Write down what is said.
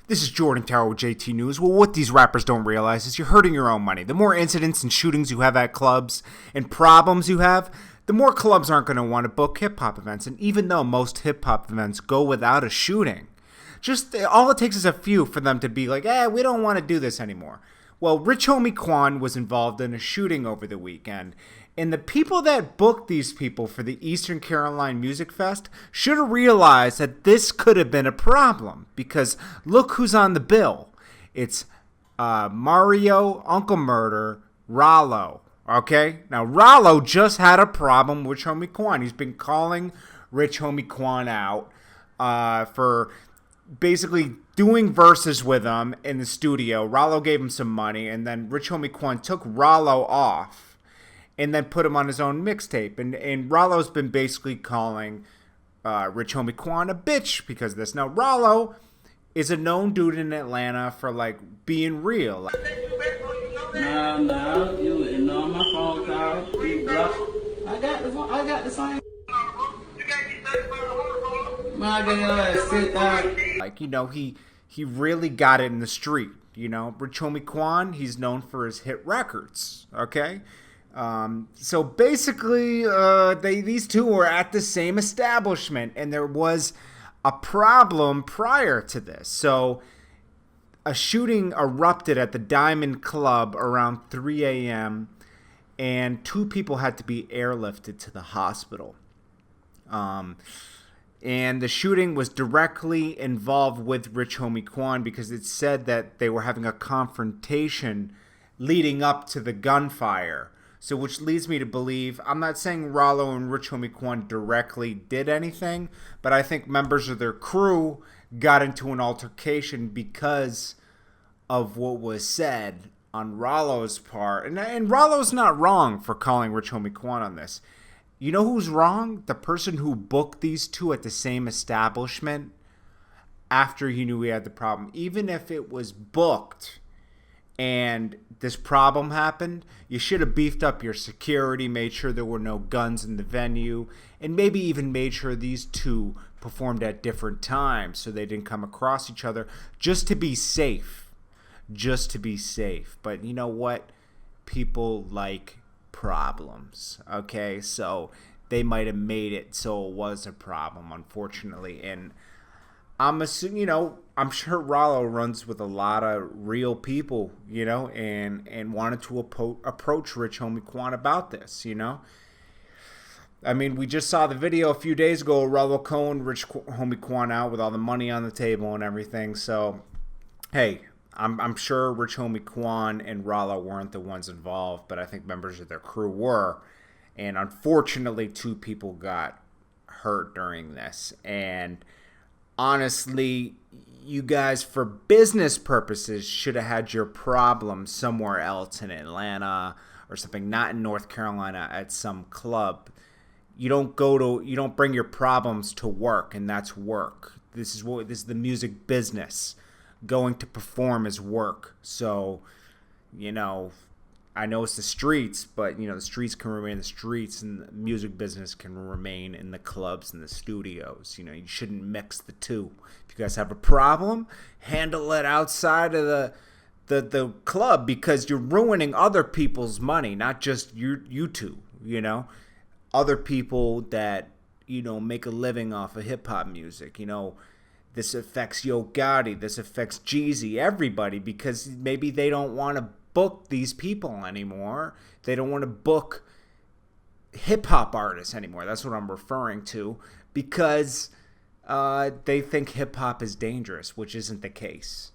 This is Jordan Tower with JT News. Well, what these rappers don't realize is you're hurting your own money. The more incidents and shootings you have at clubs and problems you have, the more clubs aren't going to want to book hip-hop events. And even though most hip-hop events go without a shooting, just all it takes is a few for them to be like, we don't want to do this anymore. Well, Rich Homie Quan was involved in a shooting over the weekend. And the people that booked these people for the Eastern Carolina Music Fest should have realized that this could have been a problem. Because look who's on the bill. It's Mario, Uncle Murder, Rollo. Okay? Now, Rollo just had a problem with Rich Homie Quan. He's been calling Rich Homie Quan out for basically doing verses with him in the studio. Rollo gave him some money, and then Rich Homie Quan took Rollo off and then put him on his own mixtape. And Rollo's been basically calling Rich Homie Quan a bitch because of this. Now, Rollo is a known dude in Atlanta for, like, being real. No, you ignore my phone call. You block. I got the same. My God, sit down. Like, you know, he really got it in the street. You know, Rich Homie Quan, he's known for his hit records, okay? So basically, these two were at the same establishment, and there was a problem prior to this. So a shooting erupted at the Diamond Club around 3 a.m., and 2 people had to be airlifted to the hospital. And the shooting was directly involved with Rich Homie Quan because it said that they were having a confrontation leading up to the gunfire. So which leads me to believe, I'm not saying Rollo and Rich Homie Quan directly did anything, but I think members of their crew got into an altercation because of what was said on Rollo's part. And Rollo's not wrong for calling Rich Homie Quan on this. You know who's wrong? The person who booked these two at the same establishment after he knew he had the problem. Even if it was booked and this problem happened, you should have beefed up your security, made sure there were no guns in the venue, and maybe even made sure these two performed at different times so they didn't come across each other, just to be safe. Just to be safe. But you know what? People like problems, okay? So they might have made it so it was a problem, unfortunately. And I'm assuming, you know, I'm sure Rollo runs with a lot of real people, you know, and wanted to approach Rich Homie Quan about this, you know. I mean, we just saw the video a few days ago, Rollo Cohen, Rich Homie Quan out with all the money on the table and everything. So, hey, I'm sure Rich Homie Quan and Rollo weren't the ones involved, but I think members of their crew were. And unfortunately, 2 people got hurt during this. And honestly, you guys, for business purposes, should have had your problem somewhere else in Atlanta or something, not in North Carolina at some club. You don't bring your problems to work, and that's work. This is the music business. Going to perform is work. So, you know, I know it's the streets, but, you know, the streets can remain in the streets and the music business can remain in the clubs and the studios. You know, you shouldn't mix the two. If you guys have a problem, handle it outside of the club, because you're ruining other people's money, not just you two, you know. Other people that, you know, make a living off of hip-hop music, you know. This affects Yo Gotti. This affects Jeezy, everybody, because maybe they don't want to book these people anymore. They don't want to book hip-hop artists anymore. That's what I'm referring to, because they think hip-hop is dangerous, which isn't the case.